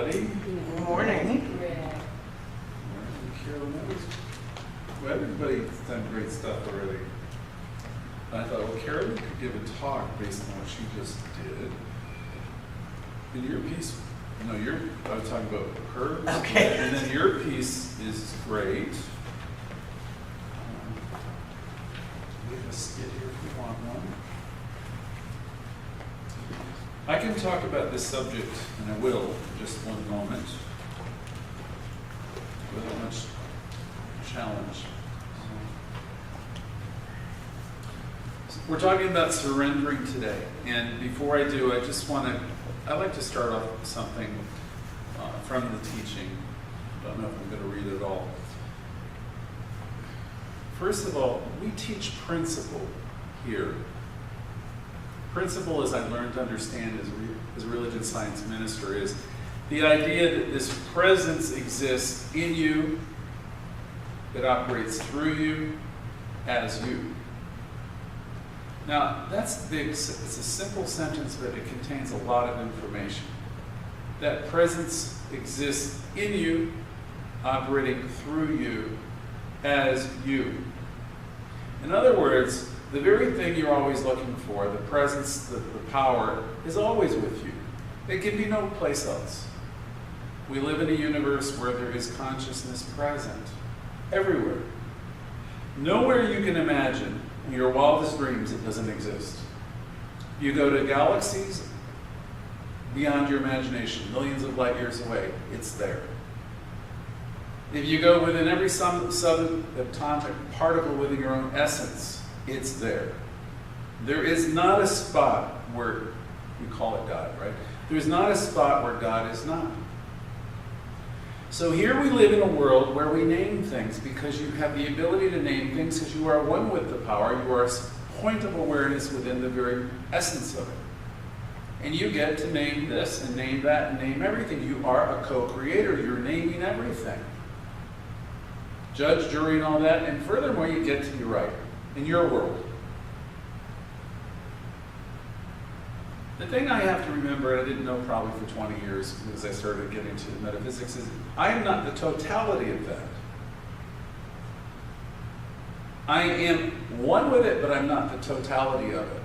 everybody. Good morning. Well, everybody's done great stuff already. And I thought, well, Carolyn could give a talk based on what she just did. And your piece, no, I was talking about curves. Okay. And then your piece is great. We have a skit here if you want one. I can talk about this subject, and I will, in just one moment, without much challenge. We're talking about surrendering today, and before I do, I'd like to start off with something from the teaching. I don't know if I'm going to read it all. First of all, we teach principle here. Principle, as I learned to understand as a religion science minister, is the idea that this presence exists in you, that operates through you, as you. Now, that's big. It's a simple sentence, but it contains a lot of information. That presence exists in you, operating through you, as you. In other words, the very thing you're always looking for, the presence, the power, is always with you. It can be no place else. We live in a universe where there is consciousness present, everywhere. Nowhere you can imagine, in your wildest dreams, it doesn't exist. You go to galaxies beyond your imagination, millions of light years away, it's there. If you go within every subatomic particle within your own essence, it's there. There is not a spot where, we call it God, right? There's not a spot where God is not. So here we live in a world where we name things because you have the ability to name things because you are one with the power. You are a point of awareness within the very essence of it. And you get to name this and name that and name everything. You are a co-creator. You're naming everything. Judge, jury, and all that. And furthermore, you get to be right in your world. The thing I have to remember, and I didn't know probably for 20 years as I started getting to metaphysics, is I am not the totality of that. I am one with it, but I'm not the totality of it.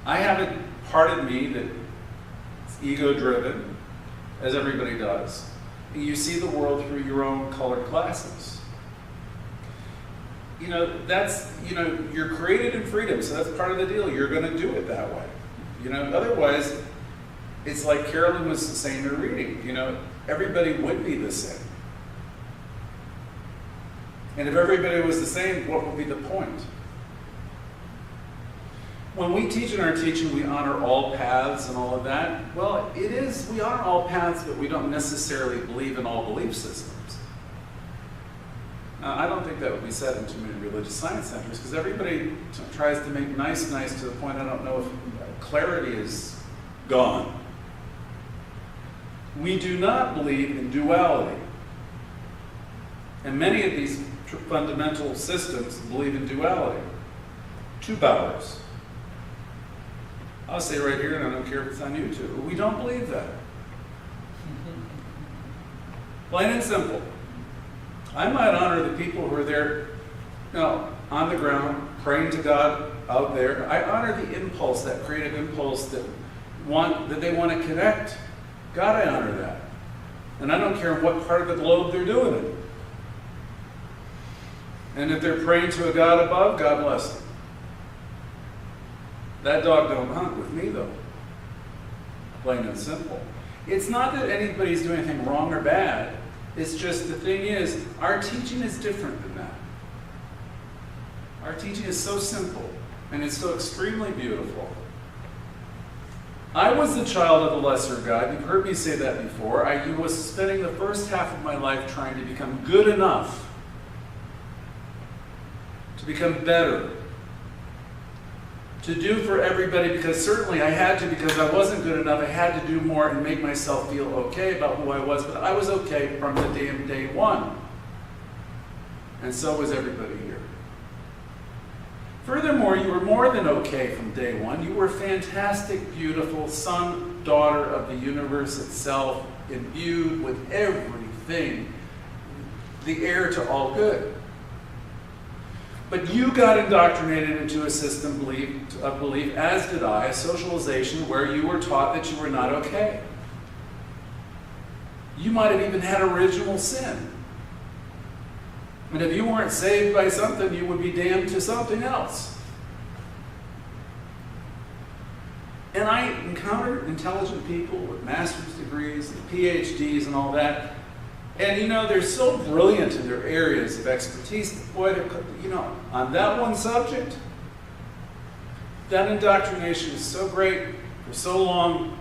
I have a part of me that's ego-driven, as everybody does. And you see the world through your own colored glasses. You're created in freedom, so that's part of the deal. You're going to do it that way. Otherwise, it's like Carolyn was saying in her reading, everybody would be the same. And if everybody was the same, what would be the point? When we teach in our teaching, we honor all paths and all of that. Well, we honor all paths, but we don't necessarily believe in all belief systems. Now, I don't think that would be said in too many religious science centers because everybody tries to make nice to the point I don't know if clarity is gone. We do not believe in duality. And many of these fundamental systems believe in duality. Two powers. I'll say right here, and I don't care if it's on YouTube, we don't believe that. Plain and simple. I might honor the people who are there, on the ground, praying to God out there. I honor the impulse, that creative impulse that they want to connect. God, I honor that. And I don't care in what part of the globe they're doing it. And if they're praying to a God above, God bless them. That dog don't hunt with me, though. Plain and simple. It's not that anybody's doing anything wrong or bad. It's just the thing is, our teaching is different than that. Our teaching is so simple, and it's so extremely beautiful. I was the child of a lesser God. You've heard me say that before. I was spending the first half of my life trying to become good enough, to become better, to do for everybody, because certainly I had to, because I wasn't good enough. I had to do more and make myself feel okay about who I was, but I was okay from the day one. And so was everybody here. Furthermore, you were more than okay from day one. You were fantastic, beautiful son, daughter of the universe itself, imbued with everything, the heir to all good. But you got indoctrinated into a system of belief, as did I, a socialization where you were taught that you were not okay. You might have even had original sin. And if you weren't saved by something, you would be damned to something else. And I encountered intelligent people with master's degrees and PhDs and all that. And you know, they're so brilliant in their areas of expertise. Boy, on that one subject, that indoctrination is so great for so long.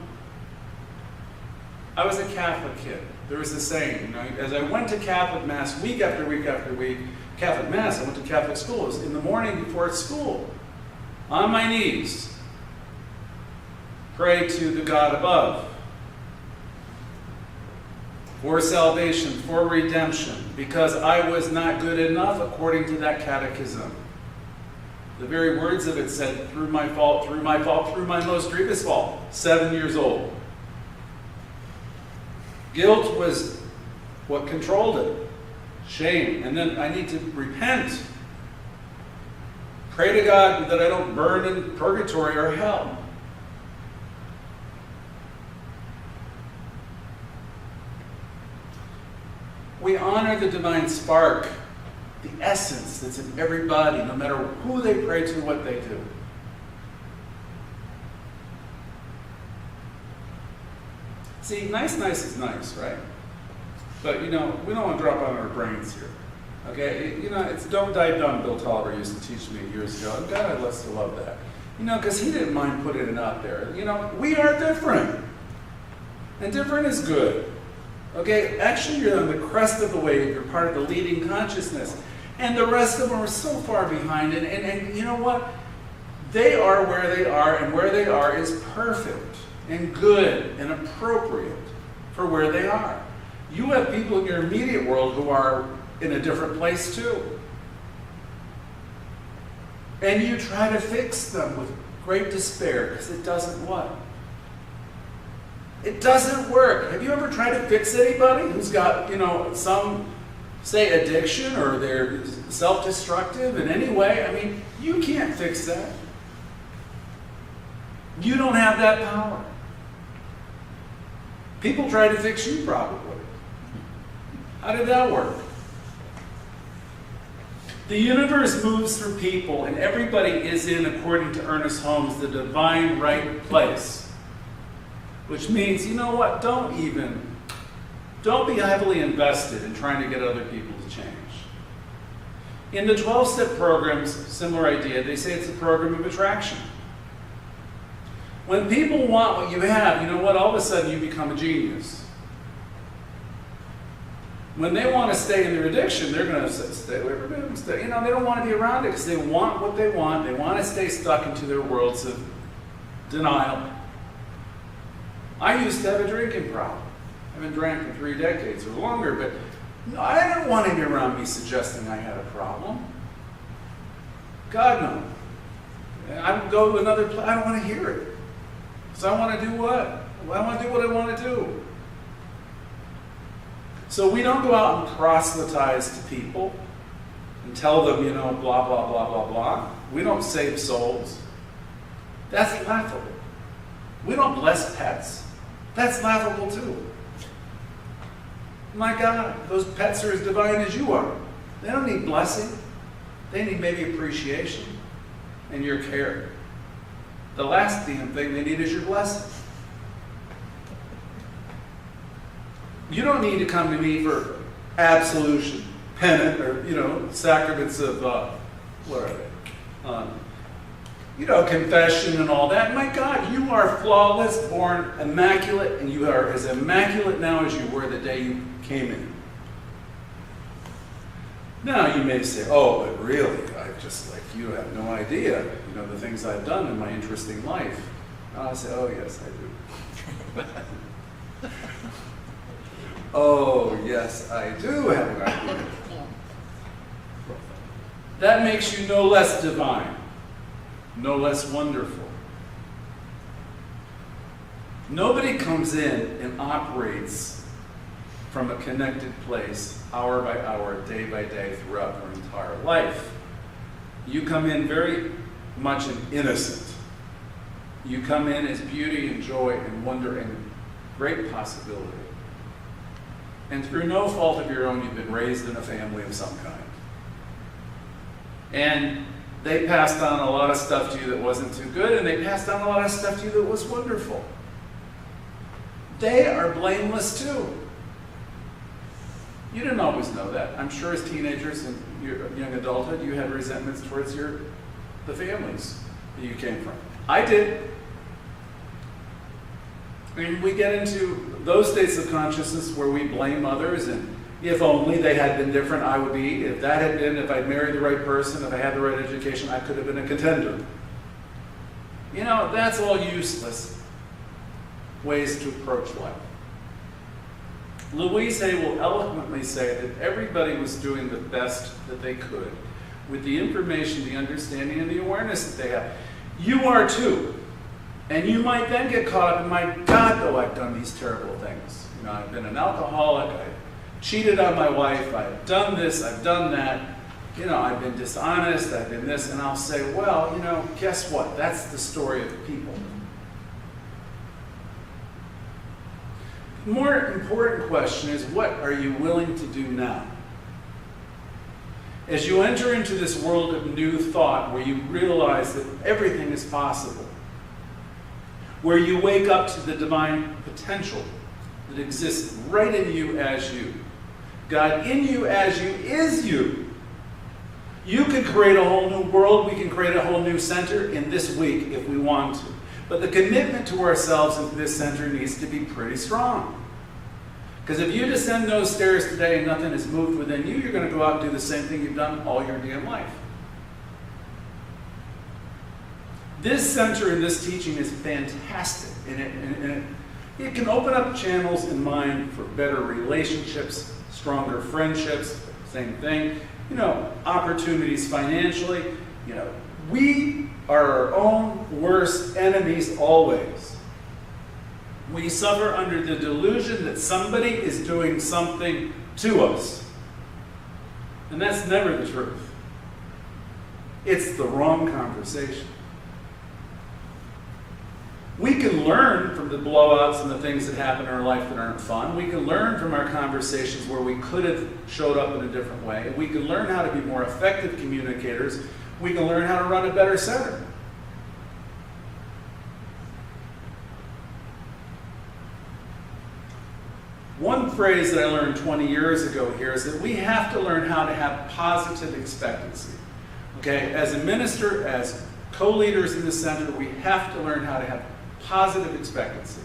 I was a Catholic kid. There was a saying, as I went to Catholic Mass week after week after week, Catholic Mass, I went to Catholic school. It was in the morning before school, on my knees, pray to the God above for salvation, for redemption, because I was not good enough according to that catechism. The very words of it said, through my fault, through my fault, through my most grievous fault, 7 years old. Guilt was what controlled it. Shame. And then I need to repent. Pray to God that I don't burn in purgatory or hell. We honor the divine spark, the essence that's in everybody, no matter who they pray to, what they do. See, nice is nice, right? But, we don't want to drop on our brains here. Okay? It's don't die dumb, Bill Tolliver used to teach me years ago. And God, I love to love that. Because he didn't mind putting it out there. We are different. And different is good. Okay? Actually, you're on the crest of the wave. You're part of the leading consciousness. And the rest of them are so far behind. And you know what? They are where they are, and where they are is perfect and good and appropriate for where they are. You have people in your immediate world who are in a different place too. And you try to fix them with great despair, because it doesn't what? It doesn't work. Have you ever tried to fix anybody who's got, some, say, addiction, or they're self-destructive in any way? You can't fix that. You don't have that power. People try to fix you, probably. How did that work? The universe moves through people, and everybody is in, according to Ernest Holmes, the divine right place. Which means, you know what? Don't be heavily invested in trying to get other people to change. In the 12-step programs, similar idea, they say it's a program of attraction. When people want what you have, you know what? All of a sudden you become a genius. When they want to stay in their addiction, they're going to stay away from it. They don't want to be around it because they want what they want. They want to stay stuck into their worlds of denial. I used to have a drinking problem. I haven't drank for 3 decades or longer, but I don't want him around me suggesting I had a problem. God, no. I would go to another place. I don't want to hear it. So I want to do what? I want to do what I want to do. So we don't go out and proselytize to people and tell them, blah, blah, blah, blah, blah. We don't save souls. That's laughable. We don't bless pets. That's laughable too. My God, those pets are as divine as you are. They don't need blessing. They need maybe appreciation and your care. The last damn thing they need is your blessing. You don't need to come to me for absolution, penance, or, sacraments of, what are they? Confession and all that. My God, you are flawless, born immaculate, and you are as immaculate now as you were the day you came in. Now you may say, oh, but really, you have no idea, the things I've done in my interesting life. And I'll say, oh, yes, I do. Oh, yes, I do have an idea. That makes you no less divine. no less wonderful. Nobody comes in and operates from a connected place, hour by hour, day by day, throughout their entire life. You come in very much an innocent. You come in as beauty and joy and wonder and great possibility. And through no fault of your own, you've been raised in a family of some kind. And they passed on a lot of stuff to you that wasn't too good, and they passed on a lot of stuff to you that was wonderful. They are blameless too. You didn't always know that. I'm sure as teenagers and your young adulthood, you had resentments towards the families that you came from. I did. And we get into those states of consciousness where we blame others, and if only they had been different, I would be. If that had been, if I'd married the right person, if I had the right education, I could have been a contender. You know, that's all useless ways to approach life. Louise Hay will eloquently say that everybody was doing the best that they could with the information, the understanding, and the awareness that they have. You are too. And you might then get caught up in, my God, though I've done these terrible things. You know, I've been an alcoholic, I cheated on my wife, I've done this, I've done that. You know, I've been dishonest, I've been this, and I'll say, well, you know, guess what? That's the story of people. The more important question is, what are you willing to do now? As you enter into this world of new thought, where you realize that everything is possible, where you wake up to the divine potential that exists right in you as you. God in you as you is you. You can create a whole new world. We can create a whole new center in this week if we want to. But the commitment to ourselves and to this center needs to be pretty strong. Because if you descend those stairs today and nothing has moved within you, you're going to go out and do the same thing you've done all your damn life. This center and this teaching is fantastic, and it can open up channels in mind for better relationships, stronger friendships, same thing, you know, opportunities financially. You know, we are our own worst enemies always. We suffer under the delusion that somebody is doing something to us, and that's never the truth. It's the wrong conversation. We can learn from the blowouts and the things that happen in our life that aren't fun. We can learn from our conversations where we could have showed up in a different way. We can learn how to be more effective communicators. We can learn how to run a better center. One phrase that I learned 20 years ago here is that we have to learn how to have positive expectancy. Okay, as a minister, as co-leaders in the center, we have to learn how to have positive expectancy.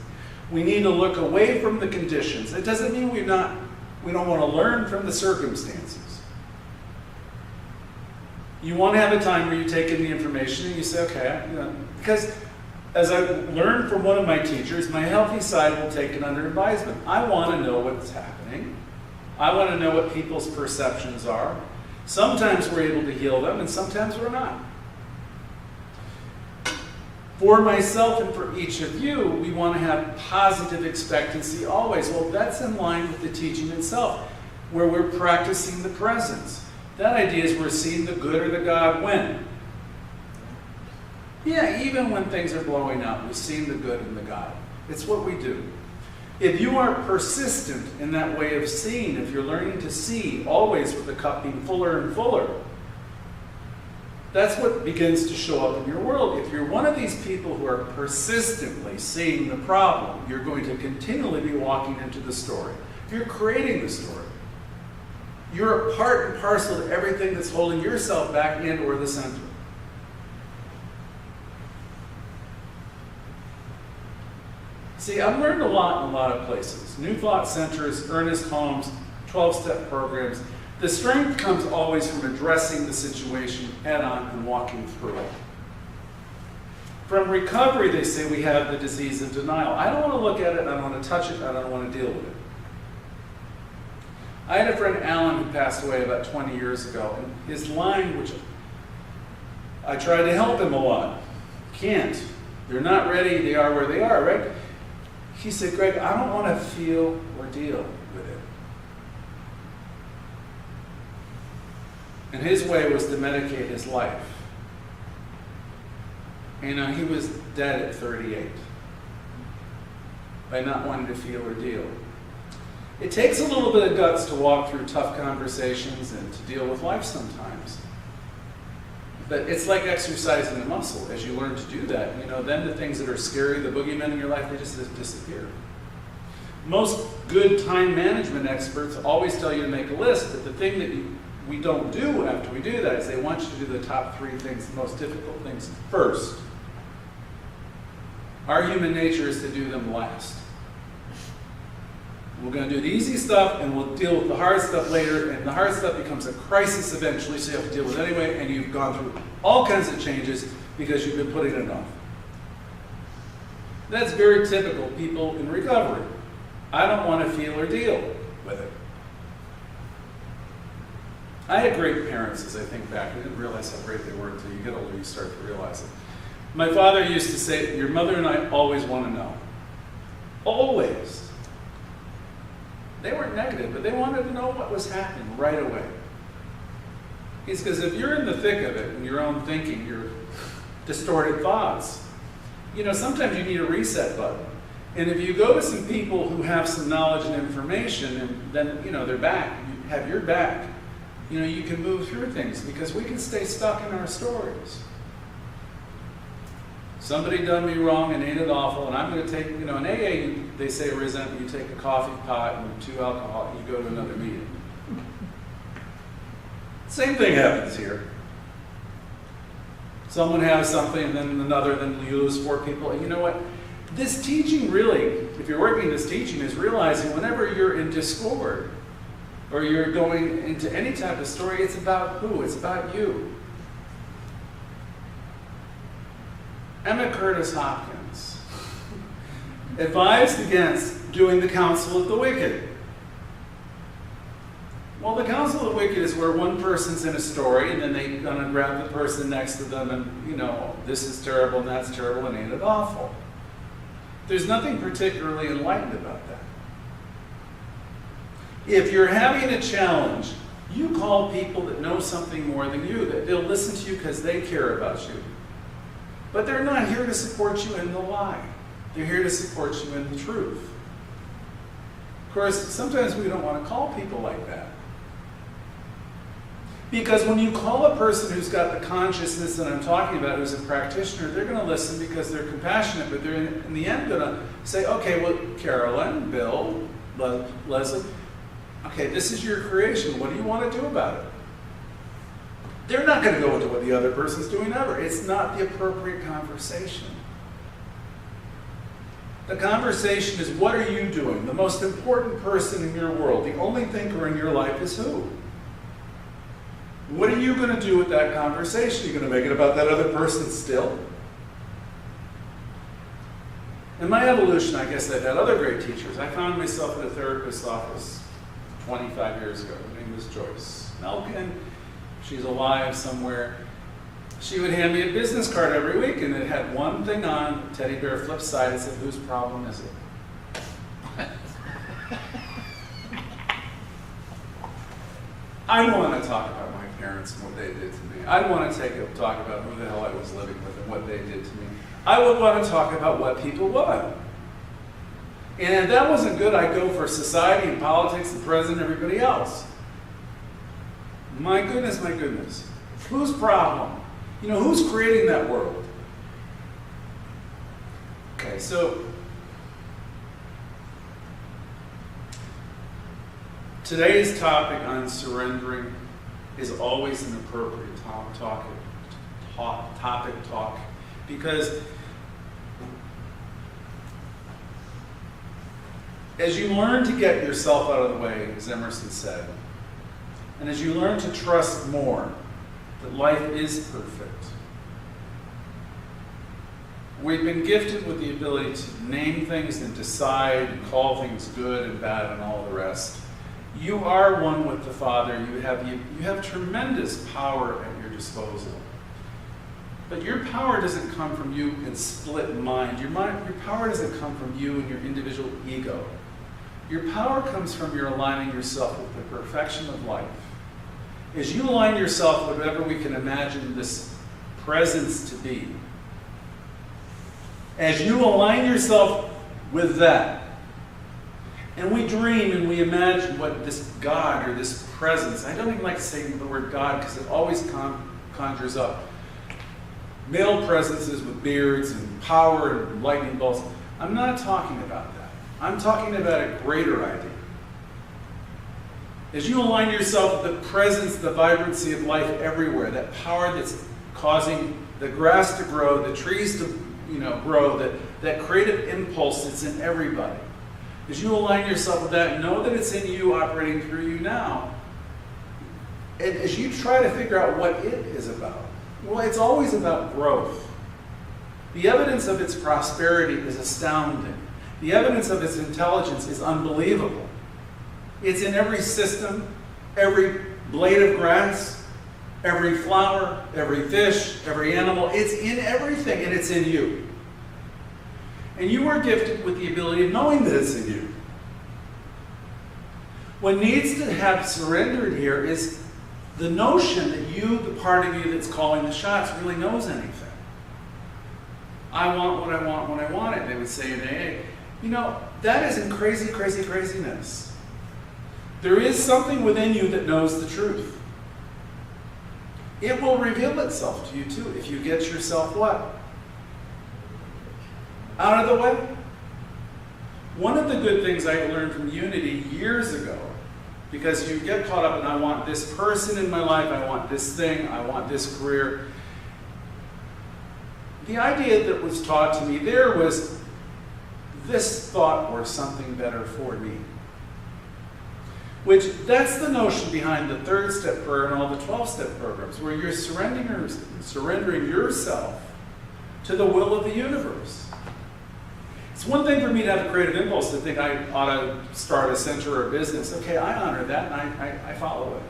We need to look away from the conditions. It doesn't mean we don't want to learn from the circumstances. You want to have a time where you take in the information and you say, okay, you know, because as I learned from one of my teachers, my healthy side will take it under advisement. I want to know what's happening. I want to know what people's perceptions are. Sometimes we're able to heal them, and sometimes we're not. For myself and for each of you, we want to have positive expectancy always. Well, that's in line with the teaching itself, where we're practicing the presence. That idea is we're seeing the good or the God when. Yeah, even when things are blowing up, we're seeing the good and the God. It's what we do. If you are persistent in that way of seeing, if you're learning to see always with the cup being fuller and fuller, that's what begins to show up in your world. If you're one of these people who are persistently seeing the problem, you're going to continually be walking into the story. You're creating the story. You're a part and parcel to everything that's holding yourself back and or the center. See, I've learned a lot in a lot of places. New Thought Centers, earnest homes, 12-step programs. The strength comes always from addressing the situation head-on and walking through it. From recovery, they say we have the disease of denial. I don't want to look at it, I don't want to touch it, I don't want to deal with it. I had a friend, Alan, who passed away about 20 years ago, and his line, which I tried to help him a lot. Can't. They're not ready, they are where they are, right? He said, Greg, I don't want to feel or deal with it. And his way was to medicate his life. And he was dead at 38 by not wanting to feel or deal. It takes a little bit of guts to walk through tough conversations and to deal with life sometimes. But it's like exercising a muscle. As you learn to do that, then the things that are scary, the boogeymen in your life, they just disappear. Most good time management experts always tell you to make a list, but the thing that we don't do after we do that is they want you to do the top 3 things, the most difficult things first. Our human nature is to do them last. We're going to do the easy stuff, and we'll deal with the hard stuff later, and the hard stuff becomes a crisis eventually, so you have to deal with it anyway, and you've gone through all kinds of changes because you've been putting it off. That's very typical people in recovery. I don't want to feel or deal with it. I had great parents as I think back. I didn't realize how great they were until you get older, you start to realize it. My father used to say, your mother and I always want to know. Always. They weren't negative, but they wanted to know what was happening right away. It's because if you're in the thick of it, in your own thinking, your distorted thoughts, sometimes you need a reset button. And if you go to some people who have some knowledge and information, and then, they're back, you have your back, you can move through things, because we can stay stuck in our stories. Somebody done me wrong and ain't it awful, and I'm going to take, in AA, they say resentment, you take a coffee pot and 2 alcohol, and you go to another meeting. Same thing happens here. Someone has something, and then another, then you lose 4 people. And you know what? This teaching really, if you're working this teaching, is realizing whenever you're in discord, or you're going into any type of story, it's about who? It's about you. Emma Curtis Hopkins advised against doing the counsel of the wicked. Well, the counsel of the wicked is where one person's in a story, and then they're going to grab the person next to them and, this is terrible and that's terrible and ain't it awful. There's nothing particularly enlightened about that. If you're having a challenge, you call people that know something more than you, that they'll listen to you because they care about you. But they're not here to support you in the lie. They're here to support you in the truth. Of course, sometimes we don't want to call people like that. Because when you call a person who's got the consciousness that I'm talking about, who's a practitioner, they're going to listen because they're compassionate, but they're in the end going to say, okay, well, Carolyn, Bill, Leslie, okay, this is your creation. What do you want to do about it? They're not going to go into what the other person's doing ever. It's not the appropriate conversation. The conversation is, what are you doing? The most important person in your world, the only thinker in your life is who? What are you going to do with that conversation? Are you going to make it about that other person still? In my evolution, I guess I've had other great teachers. I found myself in a therapist's office 25 years ago. Her name was Joyce Melkin. She's alive somewhere. She would hand me a business card every week, and it had one thing on, teddy bear flip side. It said, whose problem is it? I don't want to talk about my parents and what they did to me. I don't want to talk about who the hell I was living with and what they did to me. I would want to talk about what people want. And if that wasn't good, I'd go for society and politics, the president, everybody else. My goodness, my goodness. Whose problem? Who's creating that world? Okay, so today's topic on surrendering is always an appropriate topic talk, because as you learn to get yourself out of the way, as Emerson said, and as you learn to trust more that life is perfect, we've been gifted with the ability to name things and decide and call things good and bad and all the rest. You are one with the Father. You have tremendous power at your disposal. But your power doesn't come from you in split mind. Your power doesn't come from you and your individual ego. Your power comes from your aligning yourself with the perfection of life. As you align yourself with whatever we can imagine this presence to be, as you align yourself with that, and we dream and we imagine what this God or this presence, I don't even like saying the word God because it always conjures up male presences with beards and power and lightning bolts. I'm not talking about that. I'm talking about a greater idea. As you align yourself with the presence, the vibrancy of life everywhere, that power that's causing the grass to grow, the trees to grow, that creative impulse that's in everybody. As you align yourself with that, know that it's in you, operating through you now. And as you try to figure out what it is about, well, it's always about growth. The evidence of its prosperity is astounding. The evidence of its intelligence is unbelievable. It's in every system, every blade of grass, every flower, every fish, every animal. It's in everything, and it's in you. And you are gifted with the ability of knowing that it's in you. What needs to have surrendered here is the notion that you, the part of you that's calling the shots, really knows anything. I want what I want when I want it, they would say in AA. That isn't crazy, crazy, craziness. There is something within you that knows the truth. It will reveal itself to you too if you get yourself what? Out of the way. One of the good things I learned from Unity years ago, because you get caught up in, I want this person in my life, I want this thing, I want this career. The idea that was taught to me there was this thought or something better for me. That's the notion behind the 3rd step prayer and all the 12-step programs, where you're surrendering yourself to the will of the universe. It's one thing for me to have a creative impulse to think I ought to start a center or a business. Okay, I honor that and I follow it.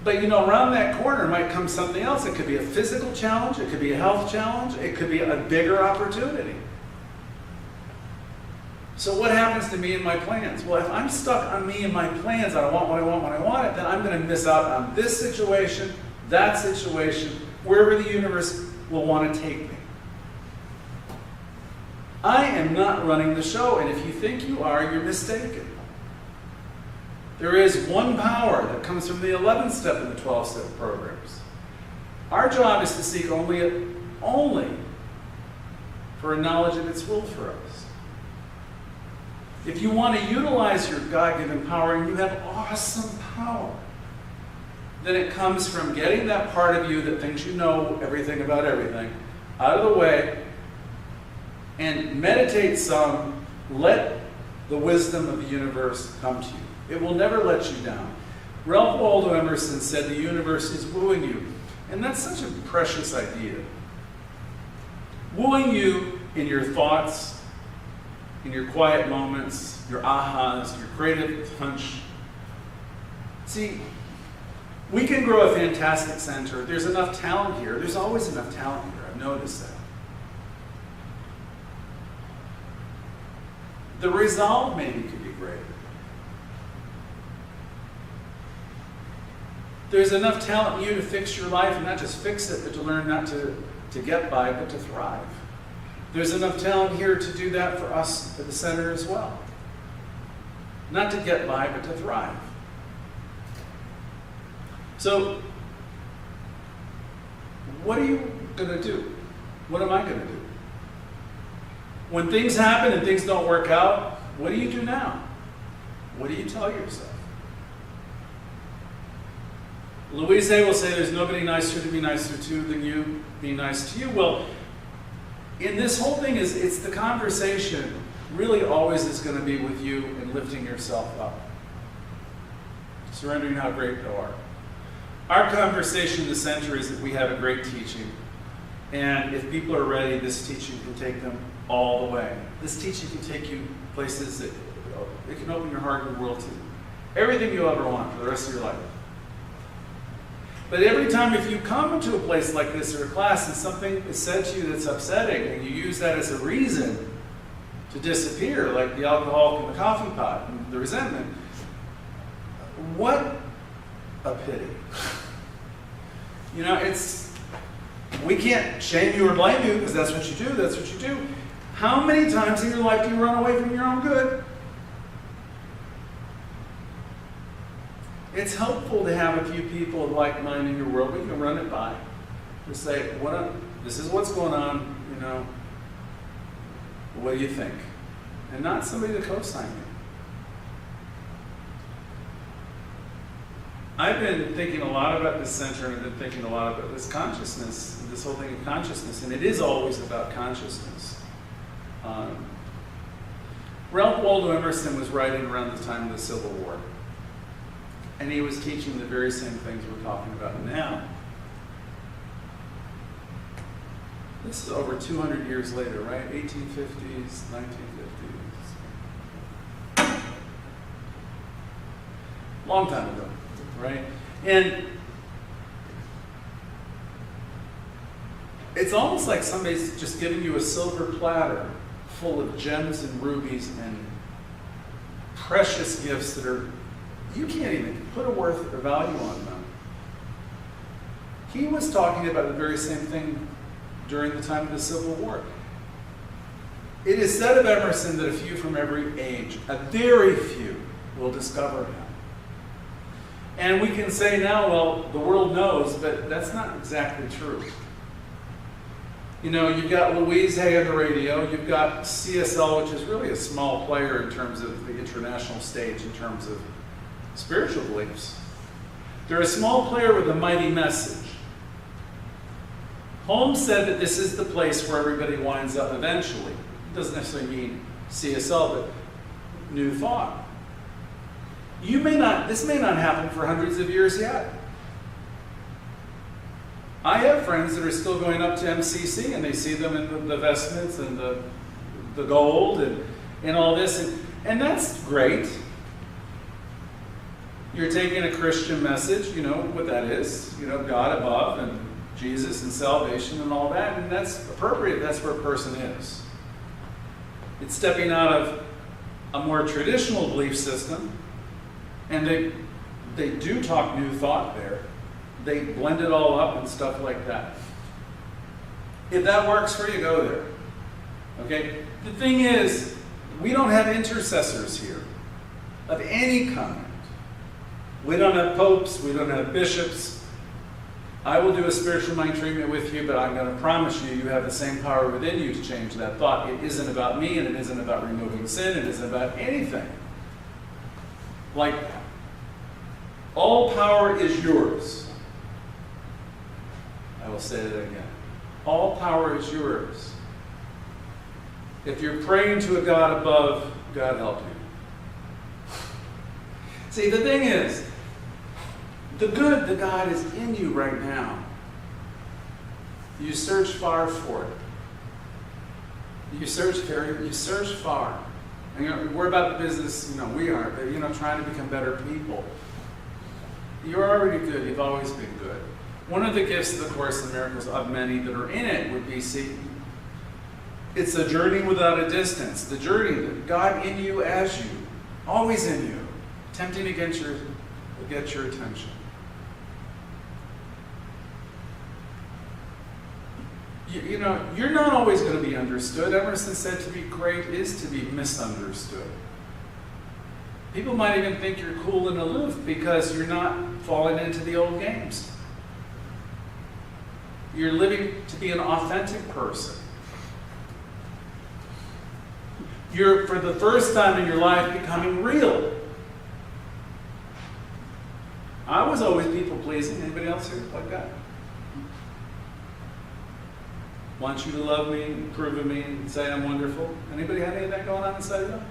But around that corner might come something else. It could be a physical challenge, it could be a health challenge, it could be a bigger opportunity. So what happens to me and my plans? Well, if I'm stuck on me and my plans, I want what I want when I want it, then I'm going to miss out on this situation, that situation, wherever the universe will want to take me. I am not running the show, and if you think you are, you're mistaken. There is one power that comes from the 11th step of the 12-step programs. Our job is to seek only for a knowledge of its will for us. If you want to utilize your God-given power, and you have awesome power, then it comes from getting that part of you that thinks you know everything about everything out of the way, and meditate some, let the wisdom of the universe come to you. It will never let you down. Ralph Waldo Emerson said the universe is wooing you. And that's such a precious idea. Wooing you in your thoughts, in your quiet moments, your ahas, your creative hunch. See, we can grow a fantastic center. There's enough talent here. There's always enough talent here. I've noticed that. The resolve maybe could be greater. There's enough talent in you to fix your life, and not just fix it, but to learn not to get by, but to thrive. There's enough talent here to do that for us at the center as well. Not to get by, but to thrive. So, what are you going to do? What am I going to do? When things happen and things don't work out, what do you do now? What do you tell yourself? Louise Hay will say there's nobody nicer to be nicer to than you being nice to you. Well, in this whole thing, it's the conversation really always is going to be with you and lifting yourself up. Surrendering how great thou art. Our conversation in the center is that we have a great teaching. And if people are ready, this teaching can take them all the way. This teaching can take you places that it can open your heart and your world to. Everything you'll ever want for the rest of your life. But every time if you come into a place like this or a class and something is said to you that's upsetting, and you use that as a reason to disappear, like the alcohol in the coffee pot and the resentment, what a pity. You know, we can't shame you or blame you because that's what you do, that's what you do. How many times in your life do you run away from your own good? It's helpful to have a few people of like mind in your world we can run it by. Just say, this is what's going on, you know, what do you think? And not somebody to co-sign you. I've been thinking a lot about this center, and I've been thinking a lot about this consciousness, this whole thing of consciousness, and it is always about consciousness. Ralph Waldo Emerson was writing around the time of the Civil War, and he was teaching the very same things we're talking about now. This is over 200 years later, right? 1850s, 1950s. Long time ago, right? And it's almost like somebody's just giving you a silver platter full of gems and rubies and precious gifts that are, you can't even put a worth or value on them. He was talking about the very same thing during the time of the Civil War. It is said of Emerson that a few from every age, a very few, will discover him. And we can say now, well, the world knows, but that's not exactly true. You know, you've got Louise Hay on the radio, you've got CSL, which is really a small player in terms of the international stage, in terms of spiritual beliefs. They're a small player with a mighty message. Holmes said that this is the place where everybody winds up eventually. It doesn't necessarily mean CSL, but New Thought. This may not happen for hundreds of years yet. I have friends that are still going up to MCC, and they see them in the vestments and the gold and all this, and that's great. You're taking a Christian message, you know what that is, you know, God above and Jesus and salvation and all that, and that's appropriate. That's where a person is. It's stepping out of a more traditional belief system, and they do talk New Thought there. They blend it all up and stuff like that. If that works for you, go there. Okay? The thing is, we don't have intercessors here of any kind. We don't have popes, we don't have bishops. I will do a spiritual mind treatment with you, but I'm going to promise you, you have the same power within you to change that thought. It isn't about me, and it isn't about removing sin, it isn't about anything like that. All power is yours. I will say that again. All power is yours. If you're praying to a God above, God help you. See, the thing is, the good, the God is in you right now. You search far for it. You search far. And we're about the business, we are, but trying to become better people. You're already good. You've always been good. One of the gifts of the Course in Miracles, of many that are in it, would be, it's a journey without a distance. The journey, God in you as you, always in you, attempting to get your attention. You're not always going to be understood. Emerson said to be great is to be misunderstood. People might even think you're cool and aloof because you're not falling into the old games. You're living to be an authentic person. You're, for the first time in your life, becoming real. I was always people-pleasing. Anybody else here like that? Want you to love me, and approve of me, and say I'm wonderful. Anybody have any of that going on inside of them?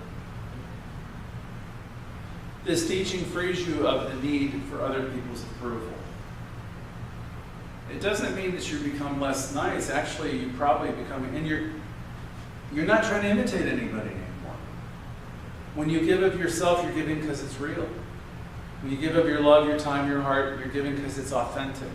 This teaching frees you of the need for other people's approval. It doesn't mean that you become less nice. Actually, you probably become, and you're not trying to imitate anybody anymore. When you give of yourself, you're giving because it's real. When you give of your love, your time, your heart, you're giving because it's authentic.